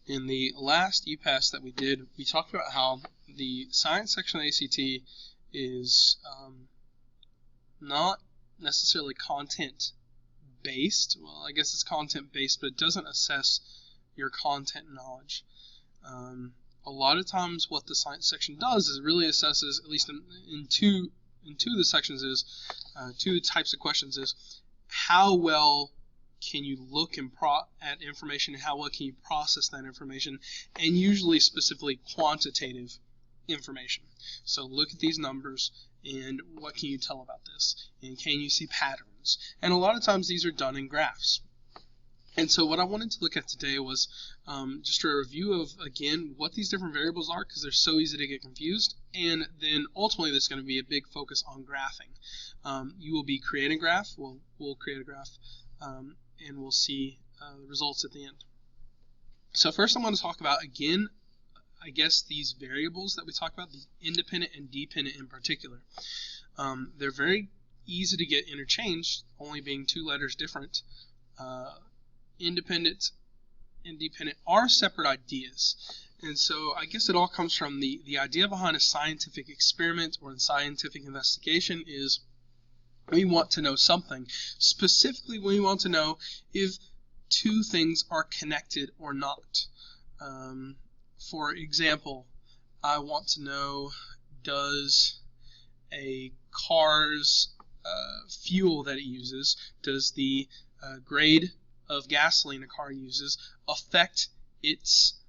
In the last EPAS that we did, we talked about how the science section of ACT is not necessarily content-based. Well, I guess it's content-based, but it doesn't assess your content knowledge. A lot of times what the science section does is it really assesses, at least in two of the sections is, two types of questions is, how well can you look at information, and how well can you process that information, and usually specifically quantitative information. So look at these numbers, and what can you tell about this, and can you see patterns? And a lot of times these are done in graphs. And so what I wanted to look at today was just a review of, again, what these different variables are, because they're so easy to get confused, and then ultimately there's going to be a big focus on graphing. You will be creating a graph, we'll create a graph, and we'll see the results at the end. So first I want to talk about, again, I guess these variables that we talk about, the independent and dependent in particular. They're very easy to get interchanged, only being two letters different. Independent and dependent are separate ideas. And so I guess it all comes from the idea behind a scientific experiment or a scientific investigation is we want to know something. Specifically, we want to know if two things are connected or not. For example, I want to know, does a car's fuel that it uses, does the grade of gasoline a car uses affect its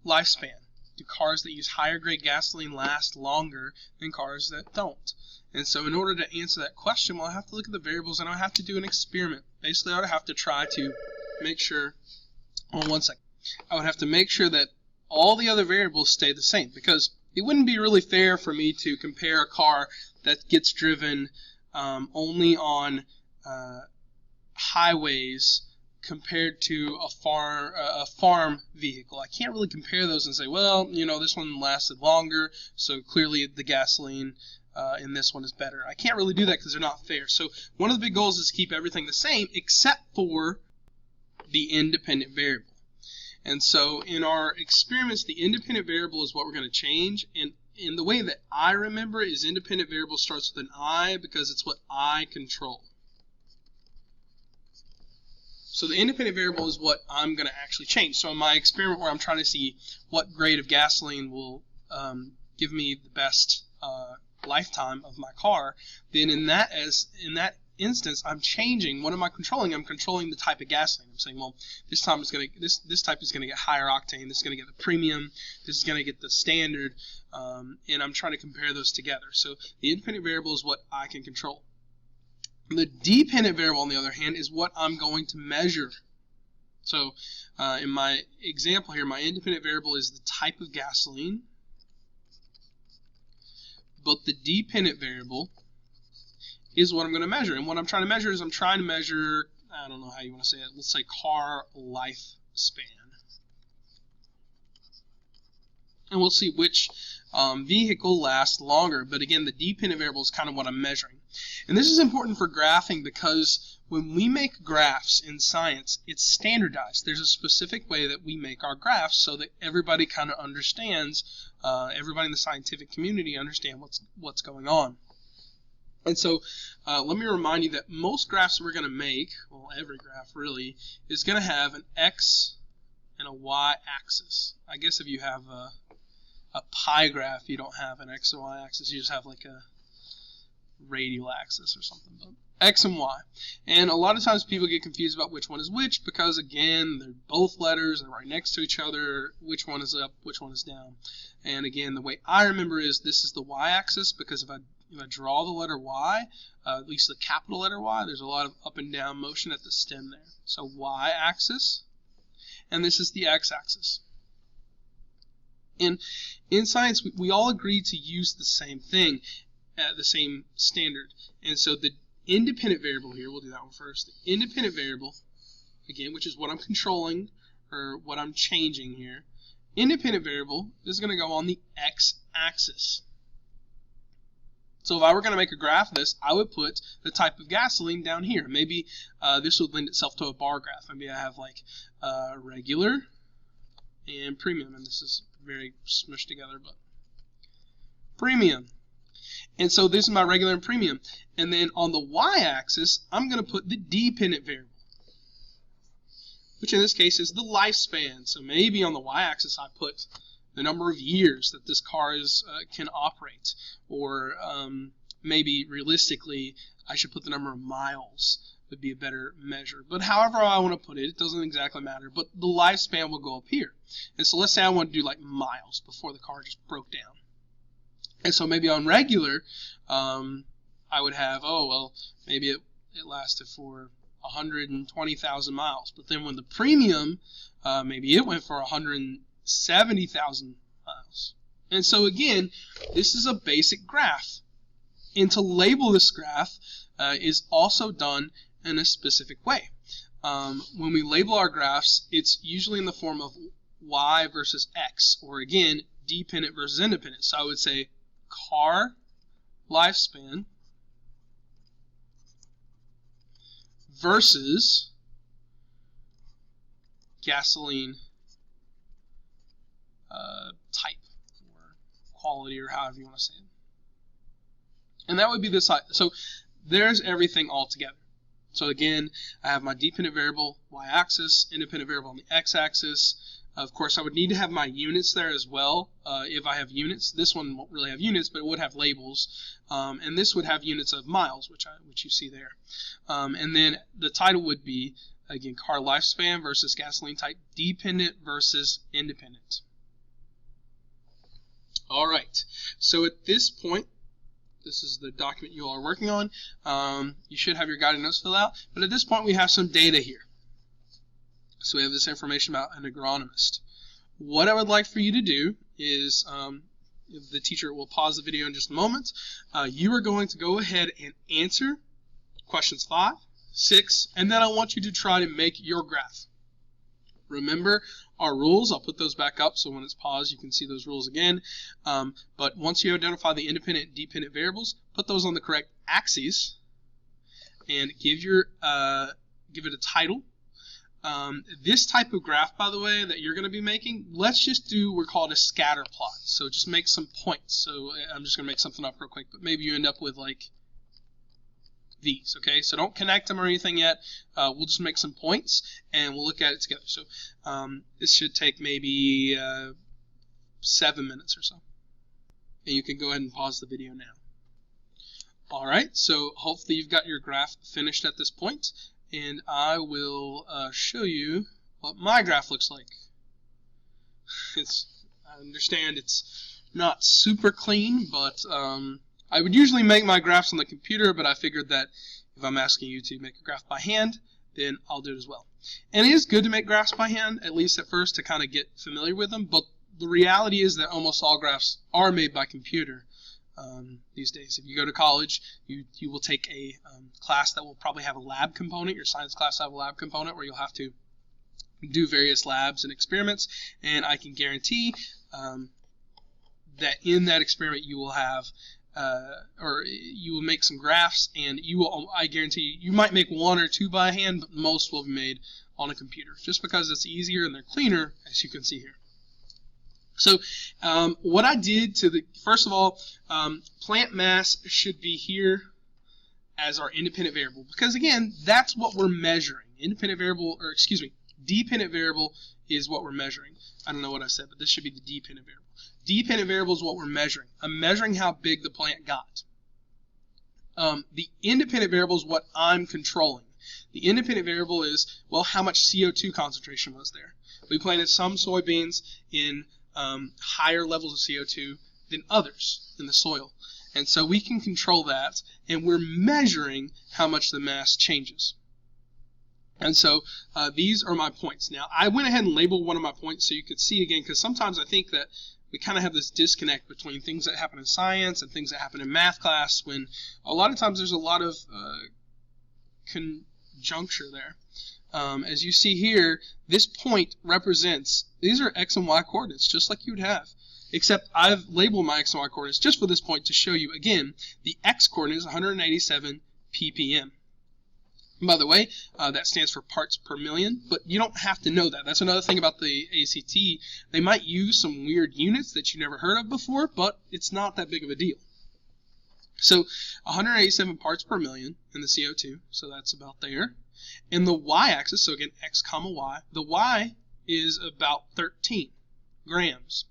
lifespan? Do cars that use higher grade gasoline last longer than cars that don't? And so in order to answer that question, well, I have to look at the variables and I have to do an experiment. Basically, I would have to try to make sure, hold on one second, I would have to make sure that all the other variables stay the same, because it wouldn't be really fair for me to compare a car that gets driven only on highways compared to a farm vehicle. I can't really compare those and say, well, you know, this one lasted longer, so clearly the gasoline in this one is better. I can't really do that because they're not fair. So one of the big goals is to keep everything the same except for the independent variable. And so in our experiments, the independent variable is what we're going to change. And in the way that I remember is independent variable starts with an I because it's what I control. So the independent variable is what I'm going to actually change. So in my experiment where I'm trying to see what grade of gasoline will give me the best lifetime of my car, then in that instance, I'm changing. What am I controlling? I'm controlling the type of gasoline. I'm saying, well, this type is going to get higher octane. This is going to get the premium. This is going to get the standard, and I'm trying to compare those together. So the independent variable is what I can control. The dependent variable, on the other hand, is what I'm going to measure. So in my example here, my independent variable is the type of gasoline, but the dependent variable is what I'm going to measure. And what I'm trying to measure is I don't know how you want to say it, let's say car lifespan. And we'll see which vehicle lasts longer. But again, the dependent variable is kind of what I'm measuring. And this is important for graphing because when we make graphs in science, it's standardized. There's a specific way that we make our graphs so that everybody kind of understands, everybody in the scientific community understands what's going on. And so let me remind you that most graphs we're going to make, well, every graph really, is going to have an x and a y axis. I guess if you have a pie graph, you don't have an x and y axis. You just have like a radial axis or something. But x and y. And a lot of times people get confused about which one is which because, again, they're both letters. They're right next to each other. Which one is up, which one is down. And again, the way I remember is this is the y-axis because if I draw the letter y, at least the capital letter Y, there's a lot of up and down motion at the stem there. So y-axis, and this is the x-axis. And in science, we all agree to use the same thing, the same standard. And so the independent variable here, we'll do that one first. The independent variable, again, which is what I'm controlling or what I'm changing here, independent variable is going to go on the x-axis. So if I were going to make a graph of this, I would put the type of gasoline down here. Maybe this would lend itself to a bar graph. Maybe I have like regular and premium, and this is very smushed together, but premium. And so this is my regular and premium. And then on the y-axis, I'm going to put the dependent variable, which in this case is the lifespan. So maybe on the y-axis I put the number of years that this car can operate, or maybe realistically I should put the number of miles would be a better measure. But however I want to put it, it doesn't exactly matter. But the lifespan will go up here. And so let's say I want to do like miles before the car just broke down. And so maybe on regular, I would have, oh, well, maybe it lasted for 120,000 miles. But then when the premium, maybe it went for 170,000 miles. And so again, this is a basic graph. And to label this graph is also done in a specific way. When we label our graphs, it's usually in the form of y versus x, or again, dependent versus independent. So I would say car lifespan versus gasoline type or quality, or however you want to say it. And that would be this side. So there's everything all together. So again, I have my dependent variable y-axis, independent variable on the x-axis. Of course, I would need to have my units there as well. If I have units, this one won't really have units, but it would have labels. And this would have units of miles, which you see there. And then the title would be, again, car lifespan versus gasoline type, dependent versus independent. All right. So at this point, this is the document you all are working on. You should have your guided notes filled out. But at this point, we have some data here. So we have this information about an agronomist. What I would like for you to do is, if the teacher will pause the video in just a moment, you are going to go ahead and answer questions 5, 6, and then I want you to try to make your graph. Remember our rules. I'll put those back up so when it's paused you can see those rules again. But once you identify the independent and dependent variables, put those on the correct axes and give it a title. This type of graph, by the way, that you're going to be making, let's just do, we're called a scatter plot. So just make some points. So I'm just going to make something up real quick, but maybe you end up with like these, okay? So don't connect them or anything yet. We'll just make some points and we'll look at it together. So this should take maybe 7 minutes or so. And you can go ahead and pause the video now. All right, so hopefully you've got your graph finished at this point. And I will show you what my graph looks like. I understand it's not super clean, but I would usually make my graphs on the computer, but I figured that if I'm asking you to make a graph by hand, then I'll do it as well. And it is good to make graphs by hand, at least at first, to kind of get familiar with them, but the reality is that almost all graphs are made by computer. These days. If you go to college, you will take a class that will probably have a lab component. Your science class will have a lab component where you'll have to do various labs and experiments, and I can guarantee that in that experiment you will have or you will make some graphs, and I guarantee you might make 1 or 2 by hand, but most will be made on a computer just because it's easier and they're cleaner, as you can see here. So what I did first of all, plant mass should be here as our independent variable, because again, that's what we're measuring. Dependent variable is what we're measuring. I don't know what I said, but this should be the dependent variable. Dependent variable is what we're measuring. I'm measuring how big the plant got. The independent variable is what I'm controlling. The independent variable is, well, how much CO2 concentration was there. We planted some soybeans in higher levels of CO2 than others in the soil. And so we can control that, and we're measuring how much the mass changes. And so these are my points. Now, I went ahead and labeled one of my points so you could see again, because sometimes I think that we kind of have this disconnect between things that happen in science and things that happen in math class, when a lot of times there's a lot of conjuncture there. As you see here, this point represents, these are x and y coordinates, just like you would have except I've labeled my x and y coordinates just for this point to show you, again, the x coordinate is 187 ppm. And by the way, that stands for parts per million, but you don't have to know that. That's another thing about the ACT. They might use some weird units that you never heard of before, but it's not that big of a deal. So 187 parts per million in the CO2, so that's about there. And the y-axis, so again, x comma y, the y is about 13 grams.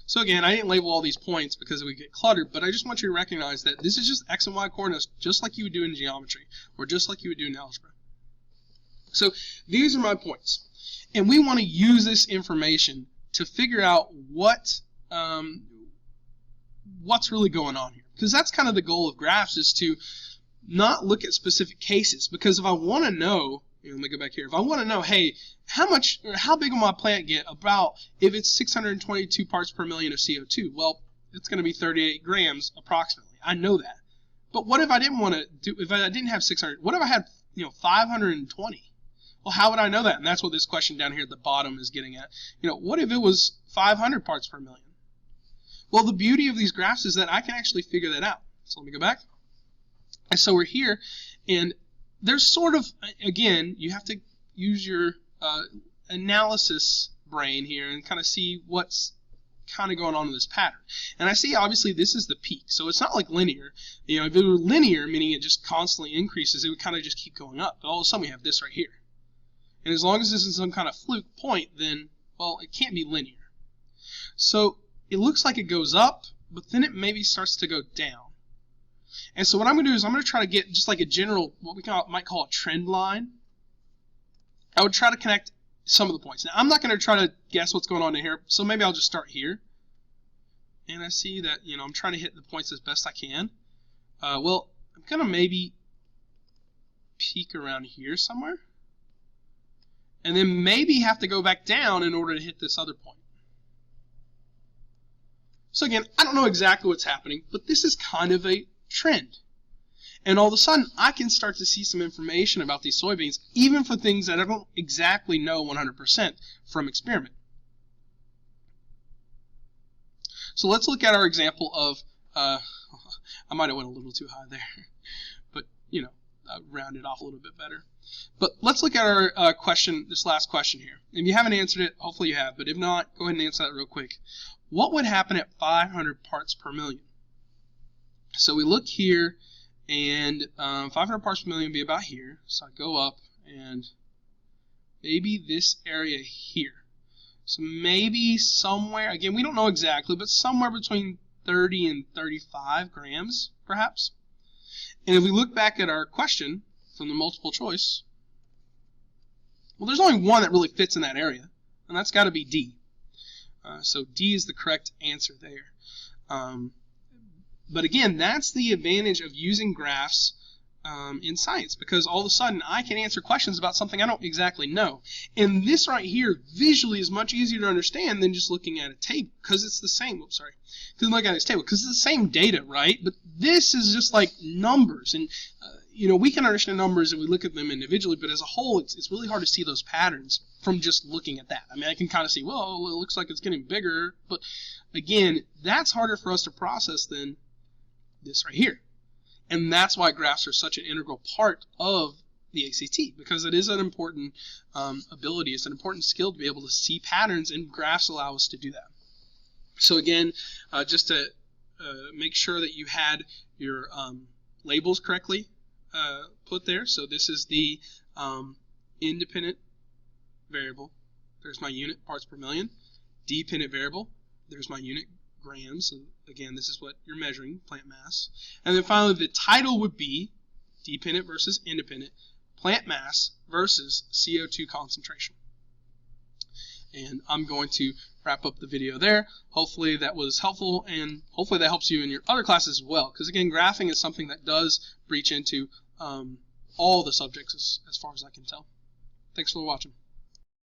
So again, I didn't label all these points because it would get cluttered, but I just want you to recognize that this is just x and y coordinates, just like you would do in geometry, or just like you would do in algebra. So these are my points. And we want to use this information to figure out what's really going on here. Because that's kind of the goal of graphs, is to not look at specific cases. Because if I want to know, let me go back here. If I want to know, hey, how big will my plant get about if it's 622 parts per million of CO2? Well, it's going to be 38 grams approximately. I know that. But what if I didn't want to do? If I didn't have 600, what if I had 520? Well, how would I know that? And that's what this question down here at the bottom is getting at. What if it was 500 parts per million? Well, the beauty of these graphs is that I can actually figure that out. So let me go back. And so we're here, and there's sort of, again, you have to use your analysis brain here and kind of see what's kind of going on in this pattern. And I see, obviously, this is the peak, so it's not like linear. If it were linear, meaning it just constantly increases, it would kind of just keep going up. But all of a sudden, we have this right here. And as long as this is some kind of fluke point, then, well, it can't be linear. So it looks like it goes up, but then it maybe starts to go down. And so what I'm going to do is I'm going to try to get just like a general, what we might call a trend line. I would try to connect some of the points. Now, I'm not going to try to guess what's going on in here, so maybe I'll just start here. And I see that, I'm trying to hit the points as best I can. Well, I'm going to maybe peak around here somewhere. And then maybe have to go back down in order to hit this other point. So again, I don't know exactly what's happening, but this is kind of a trend. And all of a sudden, I can start to see some information about these soybeans, even for things that I don't exactly know 100% from experiment. So let's look at our example of, I might have went a little too high there, but, round it off a little bit better. But let's look at our question, this last question here. If you haven't answered it, hopefully you have, but if not, go ahead and answer that real quick. What would happen at 500 parts per million? So we look here, and 500 parts per million would be about here. So I go up, and maybe this area here. So maybe somewhere, again, we don't know exactly, but somewhere between 30 and 35 grams, perhaps. And if we look back at our question from the multiple choice, well, there's only one that really fits in that area, and that's got to be D. So D is the correct answer there. But again, that's the advantage of using graphs in science, because all of a sudden I can answer questions about something I don't exactly know. And this right here visually is much easier to understand than just looking at a table, because it's the same. Oops, sorry. Because look at this table, because it's the same data, right? But this is just like numbers, and we can understand numbers if we look at them individually, but as a whole, it's really hard to see those patterns from just looking at that. I mean, I can kind of see, well, it looks like it's getting bigger, but again, that's harder for us to process than this right here. And that's why graphs are such an integral part of the ACT, because it is an important ability. It's an important skill to be able to see patterns, and graphs allow us to do that. So again, just to make sure that you had your labels correctly put there. So this is the independent variable. There's my unit, parts per million. Dependent variable. There's my unit, grams. So again, this is what you're measuring, plant mass. And then finally, the title would be dependent versus independent, plant mass versus CO2 concentration. And I'm going to wrap up the video there. Hopefully that was helpful, and hopefully that helps you in your other classes as well. Because again, graphing is something that does breach into all the subjects as far as I can tell. Thanks for watching.